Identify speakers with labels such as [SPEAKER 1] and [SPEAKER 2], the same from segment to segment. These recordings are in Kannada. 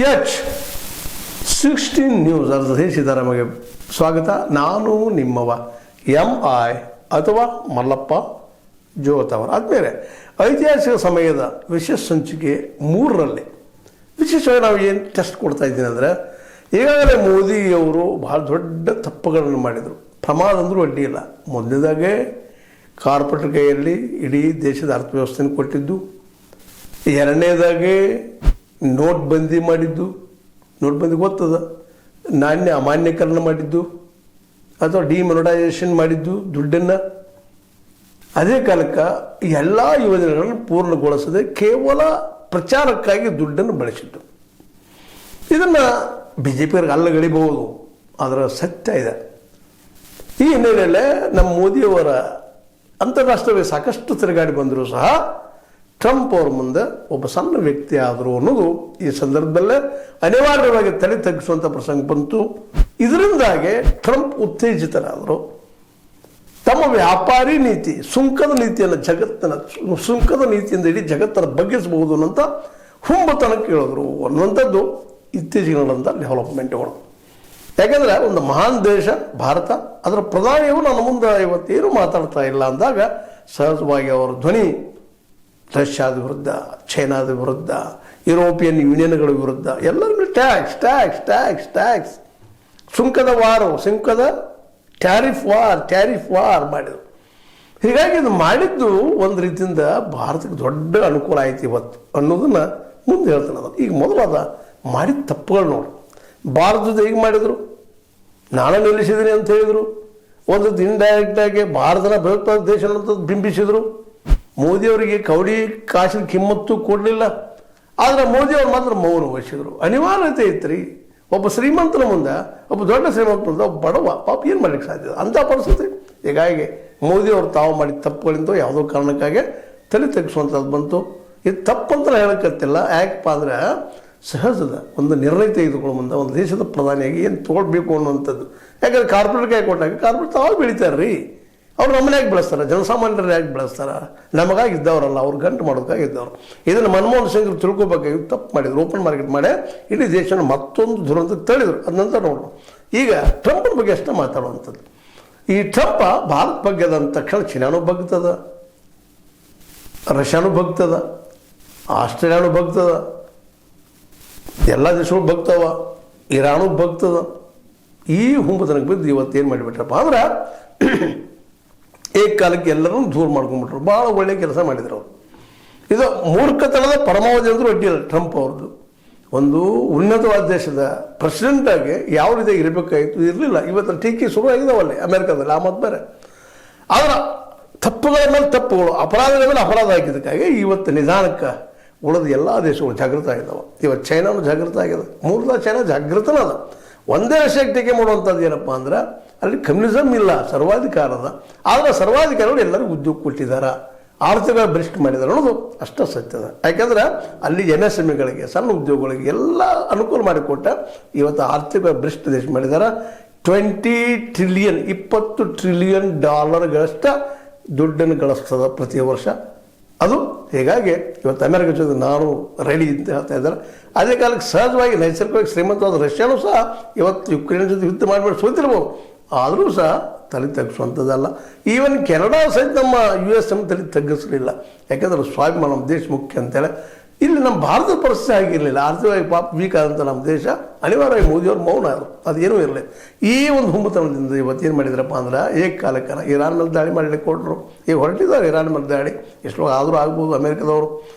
[SPEAKER 1] H16 ನ್ಯೂಸ್ ಅರ್ಧೇ ಸೀತಾರಾಮಗೆ ಸ್ವಾಗತ. ನಾನು ನಿಮ್ಮವ MI ಅಥವಾ ಮಲ್ಲಪ್ಪ ಜೋತವರ. ಆದಮೇಲೆ ಐತಿಹಾಸಿಕ ಸಮಯದ ವಿಶೇಷ ಸಂಚಿಕೆ 3ರಲ್ಲಿ ವಿಶೇಷವಾಗಿ ನಾವು ಏನು ಟೆಸ್ಟ್ ಕೊಡ್ತಾ ಇದ್ದೀನಿ ಅಂದರೆ, ಈಗಾಗಲೇ ಮೋದಿಯವರು ಭಾಳ ದೊಡ್ಡ ತಪ್ಪುಗಳನ್ನು ಮಾಡಿದರು. ಪ್ರಮಾದ ಅಂದರೂ ಅಡ್ಡಿ ಇಲ್ಲ. ಮೊದಲನೇದಾಗೆ ಕಾರ್ಪೊರೇಟ್ ಕೈಯಲ್ಲಿ ಇಡೀ ದೇಶದ ಅರ್ಥವ್ಯವಸ್ಥೆಯನ್ನು ಕೊಟ್ಟಿದ್ದು, ಎರಡನೇದಾಗೆ ನೋಟ್ ಬಂದಿ ಮಾಡಿದ್ದು, ನೋಟ್ ಬಂದಿ ಗೊತ್ತದ, ನಾಣ್ಯ ಅಮಾನ್ಯೀಕರಣ ಮಾಡಿದ್ದು ಅಥವಾ ಡಿಮೊನಟೈಸೇಷನ್ ಮಾಡಿದ್ದು ದುಡ್ಡನ್ನು. ಅದೇ ಕಾಲಕ್ಕೆ ಎಲ್ಲ ಯೋಜನೆಗಳನ್ನು ಪೂರ್ಣಗೊಳಿಸದೆ ಕೇವಲ ಪ್ರಚಾರಕ್ಕಾಗಿ ದುಡ್ಡನ್ನು ಬಳಸಿದ್ದು. ಇದನ್ನು BJPಯವರಿಗೆ ಅಲ್ಲಗಳಿಬಹುದು, ಅದರ ಸತ್ಯ ಇದೆ. ಈ ಹಿನ್ನೆಲೆಯಲ್ಲೇ ನಮ್ಮ ಮೋದಿಯವರ ಅಂತಾರಾಷ್ಟ್ರೀಯ ಸಾಕಷ್ಟು ತಿರುಗಾಡಿ ಬಂದರೂ ಸಹ ಟ್ರಂಪ್ ಅವ್ರ ಮುಂದೆ ಒಬ್ಬ ಸಣ್ಣ ವ್ಯಕ್ತಿ ಆದರು ಅನ್ನೋದು ಈ ಸಂದರ್ಭದಲ್ಲೇ ಅನಿವಾರ್ಯವಾಗಿ ತಲೆ ತಗ್ಗಿಸುವಂಥ ಪ್ರಸಂಗ ಬಂತು. ಇದರಿಂದಾಗಿ ಟ್ರಂಪ್ ಉತ್ತೇಜಿತರಾದರು. ತಮ್ಮ ವ್ಯಾಪಾರಿ ನೀತಿ, ಸುಂಕದ ನೀತಿಯನ್ನು ಸುಂಕದ ನೀತಿಯಿಂದ ಇಡೀ ಜಗತ್ತನ್ನು ಬಗ್ಗಿಸಬಹುದು ಅನ್ನೋಂಥ ಹುಂಬತನಕ್ಕೆ ಹೇಳಿದ್ರು ಅನ್ನುವಂಥದ್ದು ಇತ್ತೀಚೆಗೆ ನಡೆದಂಥ ಡೆವಲಪ್ಮೆಂಟ್ಗಳು. ಯಾಕೆಂದರೆ ಒಂದು ಮಹಾನ್ ದೇಶ ಭಾರತ, ಅದರ ಪ್ರಧಾನಿಯವರು ನನ್ನ ಮುಂದೆ ಇವತ್ತೇನು ಮಾತಾಡ್ತಾ ಇಲ್ಲ ಅಂದಾಗ ಸಹಜವಾಗಿ ಅವರ ಧ್ವನಿ ರಷ್ಯಾದ ವಿರುದ್ಧ, ಚೈನಾದ ವಿರುದ್ಧ, ಯುರೋಪಿಯನ್ ಯೂನಿಯನ್ಗಳ ವಿರುದ್ಧ ಎಲ್ಲರಿಗೂ ಟ್ಯಾಕ್ಸ್ ಟ್ಯಾಕ್ಸ್ ಟ್ಯಾಕ್ಸ್ ಟ್ಯಾಕ್ಸ್ ಸುಂಕದ ಟ್ಯಾರಿಫ್ ವಾರ್ ಮಾಡಿದರು. ಹೀಗಾಗಿ ಇದು ಮಾಡಿದ್ದು ಒಂದು ರೀತಿಯಿಂದ ಭಾರತಕ್ಕೆ ದೊಡ್ಡ ಅನುಕೂಲ ಆಯ್ತು ಇವತ್ತು ಅನ್ನೋದನ್ನು ಮುಂದೆ ಹೇಳ್ತಾನೆ. ಅದು ಈಗ ಮೊದಲಾದ ಮಾಡಿದ ತಪ್ಪುಗಳು ನೋಡಿ. ಭಾರತದ ಹೇಗೆ ಮಾಡಿದರು, ನಾನು ನಿಲ್ಲಿಸಿದ್ದೀನಿ ಅಂತ ಹೇಳಿದರು. ಒಂದು ಇಂಡೈರೆಕ್ಟಾಗಿ ಭಾರತನ ಭಯೋತ್ಪಾದಕ ದೇಶ ಅನ್ನೋಂಥದ್ದು ಬಿಂಬಿಸಿದರು. ಮೋದಿಯವರಿಗೆ ಕೌಡಿ ಕಾಸಿನ ಕಿಮ್ಮತ್ತು ಕೊಡಲಿಲ್ಲ. ಆದರೆ ಮೋದಿಯವ್ರು ಮಾತ್ರ ಮೌನ ವಹಿಸಿದರು. ಅನಿವಾರ್ಯತೆ ಇತ್ತು ರೀ. ಒಬ್ಬ ಶ್ರೀಮಂತನ ಮುಂದೆ, ಒಬ್ಬ ದೊಡ್ಡ ಶ್ರೀಮಂತ ಮುಂದೆ ಒಬ್ಬ ಬಡವ ಪಾಪ ಏನು ಮಾಡ್ಲಿಕ್ಕೆ ಸಾಧ್ಯ ಅಂಥ ಪರಿಸ್ಥಿತಿ. ಹೀಗಾಗಿ ಮೋದಿಯವರು ತಾವು ಮಾಡಿದ ತಪ್ಪುಗಳಿಂದ ಯಾವುದೋ ಕಾರಣಕ್ಕಾಗಿ ತಲೆ ತೆಗೆಸುವಂಥದ್ದು ಬಂತು. ಇದು ತಪ್ಪಂತ ಹೇಳೋಕ್ಕತ್ತಿಲ್ಲ. ಯಾಕಪ್ಪ ಅಂದರೆ ಸಹಜದ ಒಂದು ನಿರ್ಣಯ ತೆಗೆದುಕೊಳ್ಳೋ ಮುಂದೆ ಒಂದು ದೇಶದ ಪ್ರಧಾನಿಯಾಗಿ ಏನು ತೊಗೊಳ್ಬೇಕು ಅನ್ನುವಂಥದ್ದು. ಯಾಕಂದರೆ ಕಾರ್ಪೊರೇಟ್ ಕೈ ಕೊಟ್ಟಾಗ ಕಾರ್ಪೊರೇಟ್ ತಾವು ಬೆಳೀತಾರೆ ರೀ. ಅವ್ರು ನಮ್ಮನ್ನ ಯಾಕೆ ಬೆಳೆಸ್ತಾರೆ, ಜನಸಾಮಾನ್ಯರು ಯಾಕೆ ಬೆಳೆಸ್ತಾರೆ? ನಮಗಾಗಿದ್ದವರಲ್ಲ, ಅವ್ರು ಗಂಟು ಮಾಡೋದಕ್ಕಾಗಿದ್ದವರು. ಇದನ್ನು ಮನಮೋಹನ್ ಸಿಂಗ್ ತಿಳ್ಕೊಬೇಕಾಗಿ ತಪ್ಪು ಮಾಡಿದ್ರು. ಓಪನ್ ಮಾರ್ಕೆಟ್ ಮಾಡಿ ಇಡೀ ದೇಶನ ಮತ್ತೊಂದು ದುರಂತಕ್ಕೆ ತಳ್ಳಿದ್ರು. ಅದನ್ನಂತ ನೋಡೋಣ. ಈಗ ಟ್ರಂಪ್ನ ಬಗ್ಗೆ ಅಷ್ಟೇ ಮಾತಾಡುವಂಥದ್ದು. ಈ ಟ್ರಂಪ್ ಭಾರತ ಬಗ್ಗೆ ಅದಂದ ತಕ್ಷಣ ಚೀನಾನು ಬಗ್ತದ, ರಷ್ಯಾನು ಬಗ್ತದ, ಆಸ್ಟ್ರೇಲಿಯಾನು ಬಗ್ತದ, ಎಲ್ಲ ದೇಶಗಳು ಬಗ್ತಾವ, ಇರಾನು ಬಗ್ತದ. ಈ ಹುಂಬತನಕ್ಕೆ ಬಿದ್ದು ಇವತ್ತೇನು ಮಾಡಿಬಿಟ್ರಪ್ಪ ಅಂದ್ರೆ ಕಾಲಕ್ಕೆ ಎಲ್ಲರೂ ದೂರ ಮಾಡ್ಕೊಂಡ್ಬಿಟ್ರು. ಭಾಳ ಒಳ್ಳೆಯ ಕೆಲಸ ಮಾಡಿದ್ರು ಅವರು. ಇದು ಮೂರ್ಖತನದ ಪರಮಾವಧಿ ಅಂದರೂ ಅಡ್ಡಿಲ್ಲ. ಟ್ರಂಪ್ ಅವ್ರದ್ದು ಒಂದು ಉನ್ನತವಾದ ದೇಶದ ಪ್ರೆಸಿಡೆಂಟಾಗಿ ಯಾವ ರೀತಿ ಇರಬೇಕಾಗಿತ್ತು, ಇರಲಿಲ್ಲ. ಇವತ್ತು ಟೀಕೆ ಶುರು ಆಗಿದಾವಲ್ಲಿ ಅಮೆರಿಕದಲ್ಲಿ, ಆ ಮತ್ತು ಬೇರೆ. ಆದರೆ ತಪ್ಪುಗಳ ಮೇಲೆ ತಪ್ಪುಗಳು, ಅಪರಾಧಗಳ ಮೇಲೆ ಅಪರಾಧ ಆಗಿದ್ದಕ್ಕಾಗಿ ಇವತ್ತು ನಿಧಾನಕ್ಕೆ ಉಳಿದ ಎಲ್ಲ ದೇಶಗಳು ಜಾಗೃತ ಆಗಿದ್ದಾವೆ. ಇವತ್ತು ಚೈನಾನು ಜಾಗೃತ ಆಗಿದೆ. ಮೂಲತಃ ಚೈನಾ ಜಾಗೃತನ ಅದ. ಒಂದೇ ವಿಷಯಕ್ಕೆ ಟೀಕೆ ಮಾಡುವಂಥದ್ದು ಏನಪ್ಪ ಅಂದ್ರೆ, ಅಲ್ಲಿ ಕಮ್ಯುನಿಸಮ್ ಇಲ್ಲ, ಸರ್ವಾಧಿಕಾರದ. ಆದರೆ ಸರ್ವಾಧಿಕಾರಿಗಳು ಎಲ್ಲರಿಗೂ ಉದ್ಯೋಗ ಕೊಟ್ಟಿದ್ದಾರೆ, ಆರ್ಥಿಕ ಬಲಿಷ್ಠ ಮಾಡಿದ್ದಾರೆ ಅನ್ನೋದು ಅಷ್ಟೇ ಸತ್ಯದ. ಯಾಕೆಂದ್ರೆ ಅಲ್ಲಿ MSMEಗಳಿಗೆ, ಸಣ್ಣ ಉದ್ಯೋಗಗಳಿಗೆ ಎಲ್ಲ ಅನುಕೂಲ ಮಾಡಿಕೊಟ್ಟ ಇವತ್ತು ಆರ್ಥಿಕ ಬಲಿಷ್ಠ ದೇಶ ಮಾಡಿದ್ದಾರೆ. 20 ಟ್ರಿಲಿಯನ್ ಡಾಲರ್ಗಳಷ್ಟು ದುಡ್ಡನ್ನು ಗಳಿಸ್ತದ ಪ್ರತಿ ವರ್ಷ ಅದು. ಹೀಗಾಗಿ ಇವತ್ತು ಅಮೆರಿಕ ಜೊತೆ ನಾನು ರೆಡಿ ಅಂತ ಹೇಳ್ತಾ ಇದ್ದಾರೆ. ಅದೇ ಕಾಲಕ್ಕೆ ಸಹಜವಾಗಿ ನೈಸರ್ಗಿಕವಾಗಿ ಶ್ರೀಮಂತವಾದ ರಷ್ಯಾನೂ ಸಹ ಇವತ್ತು ಯುಕ್ರೇನ್ ಜೊತೆ ಯುದ್ಧ ಮಾಡಿಬಿಟ್ಟು ಸೋತಿರ್ಬೋದು. ಆದರೂ ಸಹ ತಲೆ ತಗ್ಗಿಸುವಂಥದ್ದಲ್ಲ. ಈವನ್ ಕೆನಡಾ ಸಹಿತ ನಮ್ಮ US ತಲೆ ತಗ್ಗಿಸಲಿಲ್ಲ. ಯಾಕೆಂದ್ರೆ ಸ್ವಾಭಿಮಾನ ನಮ್ಮ ದೇಶ ಮುಖ್ಯ ಅಂತೇಳಿ. ಇಲ್ಲಿ ನಮ್ಮ ಭಾರತದ ಪರಿಸ್ಥಿತಿ ಆಗಿರಲಿಲ್ಲ. ಆರ್ಥಿಕವಾಗಿ ಪಾಪ ವೀಕ್ ಆದಂಥ ನಮ್ಮ ದೇಶ ಅನಿವಾರ್ಯವಾಗಿ ಮೋದಿಯವರು ಮೌನ ಆದರು, ಅದೇನೂ ಇರಲಿ. ಈ ಒಂದು ಹುಂಬತನದಿಂದ ಇವತ್ತೇನು ಮಾಡಿದ್ರಪ್ಪ ಅಂದ್ರೆ, ಏಕಕಾಲಕ್ಕೆ ಇರಾನ್ ಮೇಲೆ ದಾಳಿ ಮಾಡಲಿಕ್ಕೆ ಕೊಟ್ಟರು. ಈಗ ಹೊರಟಿದ್ದಾರೆ ಇರಾನ್ ಮೇಲೆ ದಾಳಿ. ಎಷ್ಟೋ ಆದರೂ ಆಗ್ಬೋದು ಅಮೆರಿಕದವರು.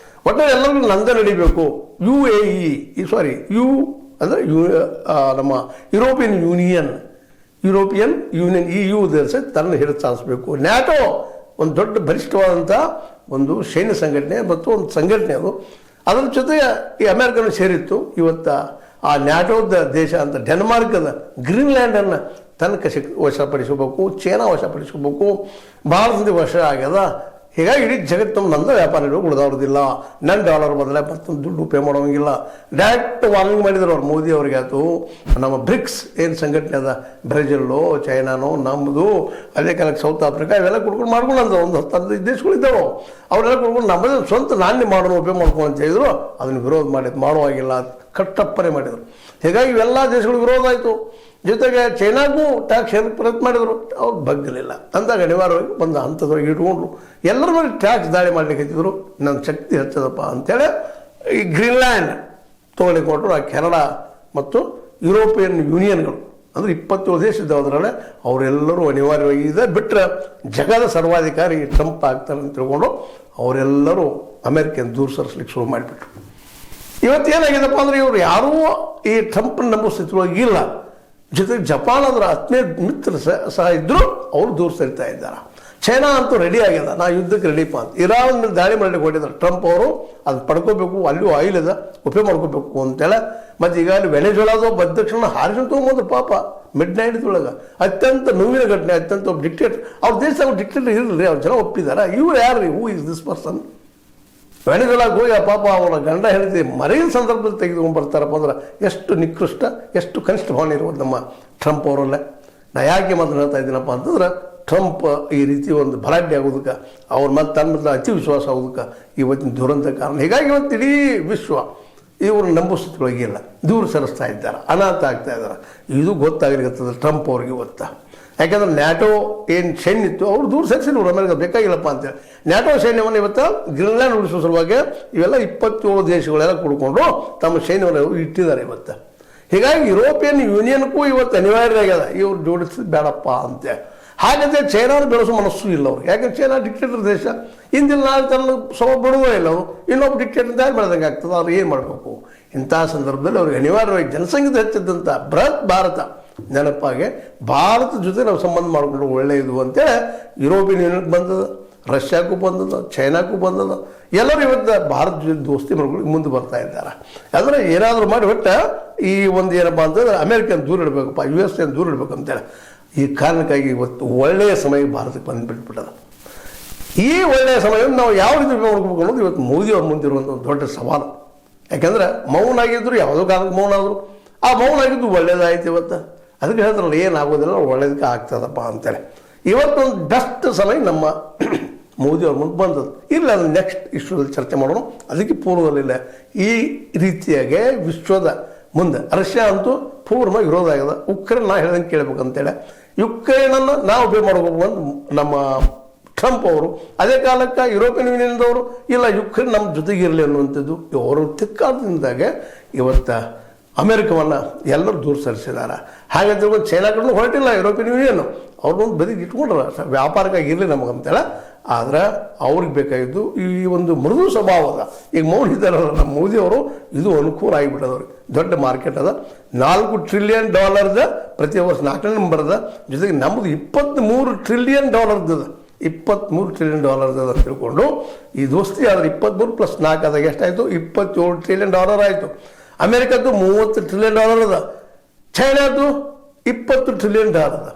[SPEAKER 1] ಒಟ್ಟು ಎಲ್ಲರಿಗೂ ನಂದೇ ನಡಿಬೇಕು. UAE ಅಂದರೆ ನಮ್ಮ ಯುರೋಪಿಯನ್ ಯೂನಿಯನ್ EU ದೇಶ ತನ್ನ ಹಿಡಿದು ಸಾಧಿಸಬೇಕು. ನ್ಯಾಟೋ ಒಂದು ದೊಡ್ಡ ಬಲಿಷ್ಠವಾದಂಥ ಒಂದು ಸೈನ್ಯ ಸಂಘಟನೆ ಮತ್ತು ಒಂದು ಸಂಘಟನೆ ಅದು. ಅದರ ಜೊತೆಗೆ ಈ ಅಮೆರಿಕನು ಸೇರಿತ್ತು. ಇವತ್ತು ಆ ನ್ಯಾಟೋದ ದೇಶ ಅಂತ ಡೆನ್ಮಾರ್ಕದ ಗ್ರೀನ್ಲ್ಯಾಂಡನ್ನು ತನ್ನ ವಶಪಡಿಸಬೇಕು, ಚೈನಾ ವಶಪಡಿಸಬೇಕು, ಭಾರತದ ವಶ ಆಗ್ಯದ. ಹೀಗಾಗಿ ಇಡೀ ಜಗತ್ತು ನಂದು ವ್ಯಾಪಾರ ಉಳಿದವ್ರದಿಲ್ಲ, ನನ್ನ ಡಾಲರ್ ಬದಲೇ ಮತ್ತೊಂದು ದುಡ್ಡು ಪೇ ಮಾಡೋಂಗಿಲ್ಲ. ಡೈರೆಕ್ಟ್ ವಾರ್ನಿಂಗ್ ಮಾಡಿದ್ರು ಅವ್ರು ಮೋದಿ ಅವ್ರಿಗೆ. ಆಯ್ತು ನಮ್ಮ ಬ್ರಿಕ್ಸ್ ಏನು ಸಂಘಟನೆ ಅದ, ಬ್ರೆಜಿಲ್ಲು, ಚೈನಾನೋ, ನಮ್ಮದು, ಅದೇ ಕಾಲಕ್ಕೆ ಸೌತ್ ಆಫ್ರಿಕಾ, ಇವೆಲ್ಲ ಕುಡ್ಕೊಂಡು ಮಾಡ್ಕೊಂಡು ಒಂದು 10-15 ದೇಶಗಳಿದ್ದಾವೆ. ಅವರೆಲ್ಲ ಕುಡ್ಕೊಂಡು ನಮ್ಮದು ಸ್ವಂತ ನಾಣ್ಯ ಮಾಡೋಣ, ಉಪಯೋಗ ಮಾಡ್ಕೊಂಡು ಅಂತ ಹೇಳಿದ್ರು. ಅದನ್ನು ವಿರೋಧ ಮಾಡುವಾಗಿಲ್ಲ. ಕಟ್ಟಪ್ಪನೆ ಮಾಡಿದರು. ಹೀಗಾಗಿ ಇವೆಲ್ಲ ದೇಶಗಳು ವಿರೋಧ ಆಯಿತು. ಜೊತೆಗೆ ಚೈನಾಗೂ ಟ್ಯಾಕ್ಸ್ ಹೇರಕ್ಕೆ ಪ್ರಯತ್ನ ಮಾಡಿದರು, ಅವ್ರು ಬಗ್ಗಲಿಲ್ಲ. ಅಂದಾಗ ಅನಿವಾರ್ಯವಾಗಿ ಒಂದು ಹಂತದೊಳಗೆ ಇಟ್ಕೊಂಡ್ರು. ಎಲ್ಲರ ಮೇಲೆ ಟ್ಯಾಕ್ಸ್ ದಾಳಿ ಮಾಡಲಿಕ್ಕೆ ಹತ್ತಿದ್ರು. ನನ್ನ ಶಕ್ತಿ ಹೆಚ್ಚದಪ್ಪ ಅಂಥೇಳಿ ಈ ಗ್ರೀನ್ಲ್ಯಾಂಡ್ ತೊಗೊಳಿಕೊಟ್ರು. ಆ ಕೆನಡಾ ಮತ್ತು ಯುರೋಪಿಯನ್ ಯೂನಿಯನ್ಗಳು ಅಂದರೆ 27 ದೇಶ ಇದ್ದವದ್ರಲ್ಲೇ ಅವರೆಲ್ಲರೂ ಅನಿವಾರ್ಯವಾಗಿ ಇದೆ. ಬಿಟ್ಟರೆ ಜಗದ ಸರ್ವಾಧಿಕಾರಿ ಟ್ರಂಪ್ ಆಗ್ತಾರೆ ಅಂತ ತಿಳ್ಕೊಂಡು ಅವರೆಲ್ಲರೂ ಅಮೇರಿಕನ್ ದೂರ ಸರಿಸ್ಲಿಕ್ಕೆ ಶುರು ಮಾಡಿಬಿಟ್ರು. ಇವತ್ತೇನಾಗಿದೆಪ್ಪ ಅಂದರೆ ಇವರು ಯಾರೂ ಈ ಟ್ರಂಪ್ನ ನಂಬೋ ಸ್ಥಿತಿಯೊಳಗೆ ಇಲ್ಲ. ಜೊತೆಗೆ ಜಪಾನ್ ಅದರ ಆತ್ಮೀಯ ಮಿತ್ರ ಸಹ ಇದ್ದರೂ ಅವರು ದೂರ ಸರಿತಾ ಇದ್ದಾರೆ. ಚೈನಾ ಅಂತೂ ರೆಡಿ ಆಗ್ಯದ, ನಾ ಯುದ್ಧಕ್ಕೆ ರೆಡಿಪ್ಪ ಅಂತ. ಇರಾನ್ ಮೇಲೆ ದಾಳಿ ಮಾಡಲಿಕ್ಕೆ ಹೊಟ್ಟಿದ್ದಾರೆ ಟ್ರಂಪ್ ಅವರು. ಅದು ಪಡ್ಕೋಬೇಕು, ಅಲ್ಲೂ ಆಯಿಲ್ ಇದೆ, ಉಪಯೋಗ ಮಾಡ್ಕೋಬೇಕು ಅಂತೇಳಿ. ಮತ್ತು ಈಗ ಅಲ್ಲಿ ವೆನೆಜುಲಾದ ಒಬ್ಬ ಅಧ್ಯಕ್ಷನ ಹಾರಿಸಿ ತೊಗೊಂಬಂದ್ರು ಪಾಪ ಮಿಡ್ ನೈಟ್ದೊಳಗೆ. ಅತ್ಯಂತ ನೋವಿನ ಘಟನೆ. ಅತ್ಯಂತ ಒಬ್ಬ ಡಿಕ್ಟೇಟರ್, ಅವ್ರ ದೇಶದಾಗ ಡಿಕ್ಟೇಟರ್ ಇರಲಿ, ಅವ್ರು ಜನ ಒಪ್ಪಿದ್ದಾರೆ. ಇವ್ರು ಯಾರು, ಹೂ ಇಸ್ ದಿಸ್ ಪರ್ಸನ್? ವೆನೆಜುಲಾಗೆ ಹೋಗಿ ಪಾಪ ಅವರ ಗಂಡ ಹೆಂಡತಿ ಮರೆಯ ಸಂದರ್ಭದಲ್ಲಿ ತೆಗೆದುಕೊಂಡು ಬರ್ತಾರಪ್ಪ ಅಂದ್ರೆ ಎಷ್ಟು ನಿಕೃಷ್ಟ, ಎಷ್ಟು ಕನಿಷ್ಠ ಭಾವನೆ ಇರ್ಬೋದು ನಮ್ಮ ಟ್ರಂಪ್ ಅವರಲ್ಲೇ. ನಾ ಯಾಕೆ ಮಾತ್ರ ಹೇಳ್ತಾ ಇದ್ದೀನಪ್ಪ ಅಂತಂದ್ರೆ ಟ್ರಂಪ್ ಈ ರೀತಿ ಒಂದು ಭರಾಟೆ ಆಗೋದಕ್ಕೆ, ಅವ್ರ ಮತ್ತೆ ತನ್ನ ಮೊದಲು ಅತಿ ವಿಶ್ವಾಸ ಆಗೋದಕ್ಕೆ ಇವತ್ತಿನ ದುರಂತ ಕಾರಣ. ಹೀಗಾಗಿ ಇವತ್ತು ಇಡೀ ವಿಶ್ವ ಇವರು ನಂಬೋ ಸ್ಥಿತಿಯೊಳಗಿಲ್ಲ, ದೂರ ಸರಿಸ್ತಾ ಇದ್ದಾರೆ, ಅನಾಥ ಆಗ್ತಾ ಇದ್ದಾರೆ. ಇದು ಗೊತ್ತಾಗಲಿಕ್ಕತ್ತದ ಟ್ರಂಪ್ ಅವ್ರಿಗೆ ಇವತ್ತು. ಯಾಕಂದ್ರೆ ನ್ಯಾಟೋ ಏನು ಸೈನ್ಯ ಇತ್ತು ಅವ್ರು ದೂರ ಸರಿಸಿದ್ರು, ಅಮೆರಿಕ ಬೇಕಾಗಿಲ್ಲಪ್ಪ ಅಂತೇಳಿ. ನ್ಯಾಟೋ ಸೈನ್ಯವನ್ನು ಇವತ್ತು ಗ್ರೀನ್ಲ್ಯಾಂಡ್ ಉಳಿಸೋ ಸಲುವಾಗಿ ಇವೆಲ್ಲ 27 ದೇಶಗಳೆಲ್ಲ ಕೂಡ್ಕೊಂಡು ತಮ್ಮ ಸೈನ್ಯವನ್ನು ಇಟ್ಟಿದ್ದಾರೆ ಇವತ್ತು. ಹೀಗಾಗಿ ಯುರೋಪಿಯನ್ ಯೂನಿಯನ್ಗೂ ಇವತ್ತು ಅನಿವಾರ್ಯ ಆಗ್ಯದ ಇವ್ರು ಜೋಡಿಸಿದ ಬೇಡಪ್ಪ ಅಂತೆ. ಹಾಗಂತೆ ಚೈನಾನ ಬೆಳೆಸೋ ಮನಸ್ಸು ಇಲ್ಲ ಅವ್ರಿಗೆ. ಯಾಕಂದ್ರೆ ಚೈನಾ ಡಿಕ್ಟೇಟರ್ ದೇಶ, ಇಂದಿನ ನಾಳೆ ತನ್ನ ಸಮ ಬಿಡುವೇ ಇಲ್ಲ ಅವರು. ಇನ್ನೊಬ್ಬ ಡಿಕ್ಟೇಟರ್ ತಯಾರು ಬೆಳೆದಂಗೆ ಆಗ್ತದೆ. ಅವ್ರು ಏನು ಮಾಡಬೇಕು? ಇಂಥ ಸಂದರ್ಭದಲ್ಲಿ ಅವ್ರಿಗೆ ಅನಿವಾರ್ಯವಾಗಿ ಜನಸಂಖ್ಯೆ ಹೆಚ್ಚಿದ್ದಂಥ ಬೃಹತ್ ಭಾರತ ನೆನಪಾಗೆ ಭಾರತ ಜೊತೆ ನಾವು ಸಂಬಂಧ ಮಾಡಿಕೊಂಡು ಒಳ್ಳೆಯದು ಅಂತೇಳಿ ಯುರೋಪಿಯನ್ ಯೂನಿಯನ್ಗೆ ಬಂದದ, ರಷ್ಯಾಕ್ಕೂ ಬಂದದ, ಚೈನಾಕ್ಕೂ ಬಂದದ. ಎಲ್ಲರೂ ಇವತ್ತು ಭಾರತ ಜೊತೆ ದೋಸ್ತಿ ಮಾಡ್ಕೊಂಡು ಮುಂದೆ ಬರ್ತಾ ಇದ್ದಾರೆ. ಆದರೆ ಏನಾದರೂ ಮಾಡಿ ಒಟ್ಟು ಈ ಒಂದು ಏನಪ್ಪ ಅಂತಂದ್ರೆ ಅಮೇರಿಕನ್ ದೂರ ಇಡಬೇಕಪ್ಪ, US ದೂರ ಇಡಬೇಕು ಅಂತೇಳಿ ಈ ಕಾರಣಕ್ಕಾಗಿ ಇವತ್ತು ಒಳ್ಳೆಯ ಸಮಯ ಭಾರತಕ್ಕೆ ಬಂದುಬಿಟ್ಬಿಟ್ಟದ. ಈ ಒಳ್ಳೆಯ ಸಮಯವನ್ನು ನಾವು ಯಾವ ರೀತಿ ನೋಡ್ಕೋಬೇಕು ಅನ್ನೋದು ಇವತ್ತು ಮೋದಿಯವ್ರ ಮುಂದಿರುವಂಥ ಒಂದು ದೊಡ್ಡ ಸವಾಲು. ಯಾಕೆಂದರೆ ಮೌನ ಆಗಿದ್ರು, ಯಾವುದೋ ಕಾರಣಕ್ಕೆ ಮೌನ ಆದರು, ಆ ಮೌನ ಆಗಿದ್ದು ಒಳ್ಳೇದಾಯ್ತು ಇವತ್ತು. ಅದಕ್ಕೆ ಹೇಳ್ತಾರಲ್ಲ, ಏನಾಗೋದಿಲ್ಲ ಒಳ್ಳೇದಕ್ಕೆ ಆಗ್ತದಪ್ಪ ಅಂತೇಳಿ. ಇವತ್ತೊಂದು ಬೆಸ್ಟ್ ಸಮಯ ನಮ್ಮ ಮೋದಿಯವ್ರ ಮುಂದೆ ಬಂದದ್ದು. ಇಲ್ಲ, ಅದನ್ನು ನೆಕ್ಸ್ಟ್ ಇಶ್ಯೂದಲ್ಲಿ ಚರ್ಚೆ ಮಾಡೋಣ. ಅದಕ್ಕೆ ಪೂರ್ವದಲ್ಲಿಲ್ಲ ಈ ರೀತಿಯಾಗಿ ವಿಶ್ವದ ಮುಂದೆ ರಷ್ಯಾ ಅಂತೂ ಪೂರ್ಣ ವಿರೋಧ ಆಗಿದೆ. ಉಕ್ರೇನ್ ನಾ ಹೇಳ್ದಂಗೆ ಕೇಳಬೇಕಂತೇಳಿ ಯುಕ್ರೇನನ್ನು ನಾವು ಉಪಯೋಗ ಮಾಡ್ಕೋಬೇಕು ಅಂತ ನಮ್ಮ ಟ್ರಂಪ್ ಅವರು. ಅದೇ ಕಾಲಕ್ಕೆ ಯುರೋಪಿಯನ್ ಯೂನಿಯನ್ದವರು ಇಲ್ಲ ಯುಕ್ರೇನ್ ನಮ್ಮ ಜೊತೆಗಿರಲಿ ಅನ್ನುವಂಥದ್ದು ಅವರು ತಿಕ್ಕಾದಿಂದಾಗೆ ಇವತ್ತು ಅಮೆರಿಕವನ್ನು ಎಲ್ಲರೂ ದೂರ ಸರಿಸಿದ್ದಾರೆ. ಹಾಗಂತ ಚೈನಾ ಕಡೆ ಹೊರಟಿಲ್ಲ ಯುರೋಪಿಯನ್ ಯೂನಿಯನ್, ಅವ್ರನ್ನೊಂದು ಬದಿಗೆ ಇಟ್ಕೊಂಡ್ರ ವ್ಯಾಪಾರಕ್ಕಾಗಿ ಇರಲಿ ನಮಗಂತೇಳಿ. ಆದರೆ ಅವ್ರಿಗೆ ಬೇಕಾಗಿದ್ದು ಈ ಒಂದು ಮೃದು ಸ್ವಭಾವದ. ಈಗ ಮೌನ ಇದ್ದಾರಲ್ಲ ನಮ್ಮ ಮೋದಿಯವರು, ಇದು ಅನುಕೂಲ ಆಗಿಬಿಟ್ಟದವ್ರಿಗೆ. ದೊಡ್ಡ ಮಾರ್ಕೆಟ್ ಅದ, $4 ಟ್ರಿಲಿಯನ್ ಪ್ರತಿ ವರ್ಷ 4ನೇ ನಂಬರ್ದ. ಜೊತೆಗೆ ನಮ್ಮದು $23 ಟ್ರಿಲಿಯನ್ ಅದ, $23 ಟ್ರಿಲಿಯನ್ ಅಂತ ತಿಳ್ಕೊಂಡು ಈ ದೋಸ್ತಿ ಆದರೆ 23 + 4 ಆದಾಗ ಎಷ್ಟಾಯಿತು? $27 ಟ್ರಿಲಿಯನ್ ಆಯಿತು. ಅಮೇರಿಕದ್ದು $30 ಟ್ರಿಲಿಯನ್ ಅದ, ಚೈನಾದ್ದು $20 ಟ್ರಿಲಿಯನ್ ಅದ.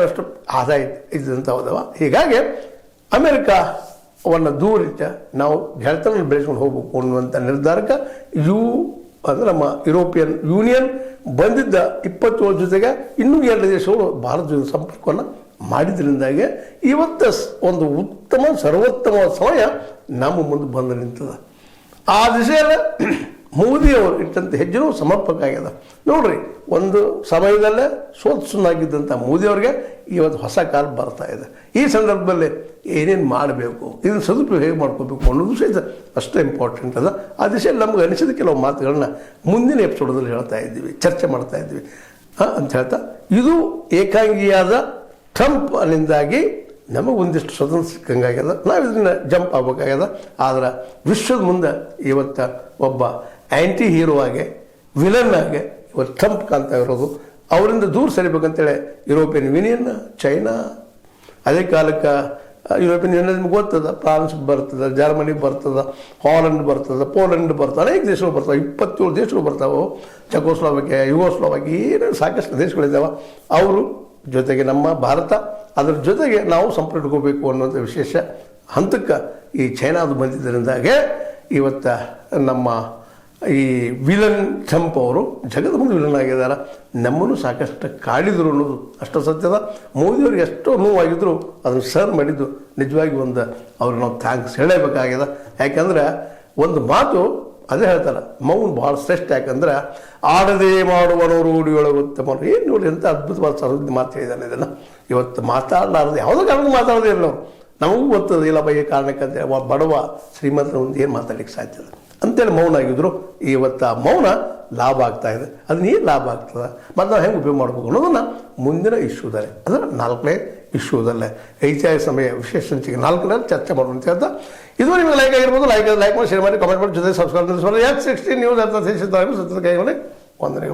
[SPEAKER 1] ಅಷ್ಟು ಆದಾಯ ಇದ್ದಂಥ ಹೋದವ. ಹೀಗಾಗಿ ಅಮೇರಿಕಾವನ್ನು ದೂರಿಟ್ಟ ನಾವು ಗೆಳೆತನ ಬೆಳೆಸ್ಕೊಂಡು ಹೋಗ್ಬೇಕು ಅನ್ನುವಂಥ ನಿರ್ಧಾರಕ್ಕೆ ಅಂದರೆ ನಮ್ಮ ಯುರೋಪಿಯನ್ ಯೂನಿಯನ್ ಬಂದಿದ್ದ 27 ಜೊತೆಗೆ ಇನ್ನೂ 2 ದೇಶಗಳು ಭಾರತ ಜೊತೆ ಸಂಪರ್ಕವನ್ನು ಮಾಡಿದ್ರಿಂದಾಗೆ ಇವತ್ತು ಒಂದು ಉತ್ತಮ ಸರ್ವೋತ್ತಮ ಸಮಯ ನಮ್ಮ ಮುಂದೆ ಬಂದು ನಿಂತದ. ಆ ದಿಶೆಯಲ್ಲಿ ಮೋದಿಯವರು ಇಟ್ಟಂಥ ಹೆಜ್ಜೆನೂ ಸಮರ್ಪಕ ಆಗ್ಯದ. ನೋಡ್ರಿ, ಒಂದು ಸಮಯದಲ್ಲೇ ಸೋತ್ಸುನ್ನಾಗಿದ್ದಂಥ ಮೋದಿಯವ್ರಿಗೆ ಇವತ್ತು ಹೊಸ ಕಾಲ ಬರ್ತಾ ಇದೆ. ಈ ಸಂದರ್ಭದಲ್ಲಿ ಏನೇನು ಮಾಡಬೇಕು, ಇದನ್ನು ಸದುಪಯೋಗ ಹೇಗೆ ಮಾಡ್ಕೋಬೇಕು ಅನ್ನೋದು ಸಹಿತ ಅಷ್ಟೇ ಇಂಪಾರ್ಟೆಂಟ್ ಅದ. ಆ ದಿಶೆಯಲ್ಲಿ ನಮ್ಗೆ ಅನಿಸಿದ ಕೆಲವು ಮಾತುಗಳನ್ನ ಮುಂದಿನ ಎಪಿಸೋಡಲ್ಲಿ ಹೇಳ್ತಾ ಇದ್ದೀವಿ, ಚರ್ಚೆ ಮಾಡ್ತಾ ಇದ್ದೀವಿ ಅಂತ ಹೇಳ್ತಾ, ಇದು ಏಕಾಂಗಿಯಾದ ಟ್ರಂಪ್ ಅಲ್ಲಿಂದಾಗಿ ನಮಗೆ ಒಂದಿಷ್ಟು ಸ್ವತಂತ್ರ ಸಿಕ್ಕಂಗಾಗ್ಯದ. ನಾವು ಇದನ್ನು ಜಂಪ್ ಆಗ್ಬೇಕಾಗ್ಯದ. ಆದ್ರೆ ವಿಶ್ವದ ಮುಂದೆ ಇವತ್ತು ಒಬ್ಬ ಆ್ಯಂಟಿ ಹೀರೋ ಆಗಿ, ವಿಲನ್ ಆಗಿ ಇವತ್ತು ಟ್ರಂಪ್ ಕಾಣ್ತಾ ಇರೋದು. ಅವರಿಂದ ದೂರ ಸರಿಬೇಕಂತೇಳಿ ಯುರೋಪಿಯನ್ ಯೂನಿಯನ್, ಚೈನಾ, ಅದೇ ಕಾಲಕ್ಕೆ ಯುರೋಪಿಯನ್ ಯೂನಿಯನ್ ನಿಮ್ಗೆ ಗೊತ್ತದ, ಫ್ರಾನ್ಸ್ ಬರ್ತದೆ, ಜರ್ಮನಿ ಬರ್ತದೆ, ಹಾಲೆಂಡ್ ಬರ್ತದೆ, ಪೋಲೆಂಡ್ ಬರ್ತದೆ, ಅನೇಕ ದೇಶಗಳು ಬರ್ತಾವೆ, 27 ದೇಶಗಳು ಬರ್ತಾವೆ. ಚೆಕೋಸ್ಲೋವಾಕಿಯಾ, ಯುಗೋಸ್ಲೋವಾಕಿಯಾ, ಏನೇನು ಸಾಕಷ್ಟು ದೇಶಗಳಿದ್ದಾವೆ. ಅವರು ಜೊತೆಗೆ ನಮ್ಮ ಭಾರತ, ಅದರ ಜೊತೆಗೆ ನಾವು ಸಂಪರ್ಕ ಇಟ್ಕೋಬೇಕು ಅನ್ನೋಂಥ ವಿಶೇಷ ಹಂತಕ್ಕೆ ಈ ಚೈನಾದು ಬಂದಿದ್ದರಿಂದಾಗೆ ಇವತ್ತು ನಮ್ಮ ಈ ವಿಲನ್ ಟ್ರಂಪ್ ಅವರು ಜಗದ ಮುಂದೆ ವಿಲನ್ ಆಗಿದ್ದಾರೆ. ನಮ್ಮನ್ನು ಸಾಕಷ್ಟು ಕಾಡಿದ್ರು ಅನ್ನೋದು ಅಷ್ಟು ಸತ್ಯದ. ಮೋದಿಯವ್ರಿಗೆ ಎಷ್ಟೋ ನೋವಾಗಿದ್ರು ಅದನ್ನು ಸರ್ ಮಾಡಿದ್ದು ನಿಜವಾಗಿ ಒಂದು ಅವ್ರಿಗೆ ನಾವು ಥ್ಯಾಂಕ್ಸ್ ಹೇಳಬೇಕಾಗಿದೆ. ಯಾಕೆಂದರೆ ಒಂದು ಮಾತು ಅದೇ ಹೇಳ್ತಾರೆ ಮೌನ ಭಾಳ ಶ್ರೇಷ್ಠ. ಯಾಕಂದ್ರೆ ಆಡದೆ ಮಾಡುವನು ರೂಢಿಯೊಳಗೆ ಉತ್ತಮನು. ಏನು ನೋಡಿ ಅಂತ ಅದ್ಭುತವಾದ ಸರದಿ ಮಾತು ಹೇಳಿದ್ದಾನೆ. ಇದನ್ನು ಇವತ್ತು ಮಾತಾಡಲಾರದು ಯಾವುದೋ ಕಾರಣಕ್ಕೂ ಮಾತಾಡೋದೇ ಇಲ್ಲ ನಾವು. ನಮಗೂ ಗೊತ್ತದ ಇಲ್ಲ ಬಗ್ಗೆ ಕಾರಣಕ್ಕಂತೆ ಬಡವ ಶ್ರೀಮಂತರ ಮುಂದೆ ಏನು ಮಾತಾಡಲಿಕ್ಕೆ ಸಾಧ್ಯ ಇಲ್ಲ ಅಂತೇಳಿ ಮೌನ ಆಗಿದ್ರು. ಇವತ್ತು ಆ ಮೌನ ಲಾಭ ಆಗ್ತಾ ಇದೆ. ಅದನ್ನ ಏನು ಲಾಭ ಆಗ್ತದೆ ಮತ್ತು ನಾವು ಹೆಂಗೆ ಉಪಯೋಗ ಮಾಡ್ಬೇಕು ಅನ್ನೋದನ್ನು ಮುಂದಿನ ಇಶ್ಯೂದಲ್ಲೇ, ಅಂದರೆ 4ನೇ ಇಶ್ಯೂದಲ್ಲೇ ಐತಿಹಾಸಿಕ ಸಮಯ ವಿಶೇಷ ಸಂಚಿಕೆ 4ರಲ್ಲಿ ಚರ್ಚೆ ಮಾಡೋಣ ಅಂತ ಹೇಳ್ತಾ, ಇದು ನಿಮಗೆ ಲೈಕ್ ಆಗಿರ್ಬೋದು. ಲೈಕ್ ಮಾಡಿ, ಶೇರ್ ಮಾಡಿ, ಕಮೆಂಟ್ ಮಾಡಿ, ಜೊತೆ ಸಬ್ಸ್ಕ್ರೈಬ್ ಮಾಡಿ. X16 ನ್ಯೂಸ್ ಅಂತ ತಿಳಿಸಿದ್ದಾರೆ. ವಂದನೆಗಳು.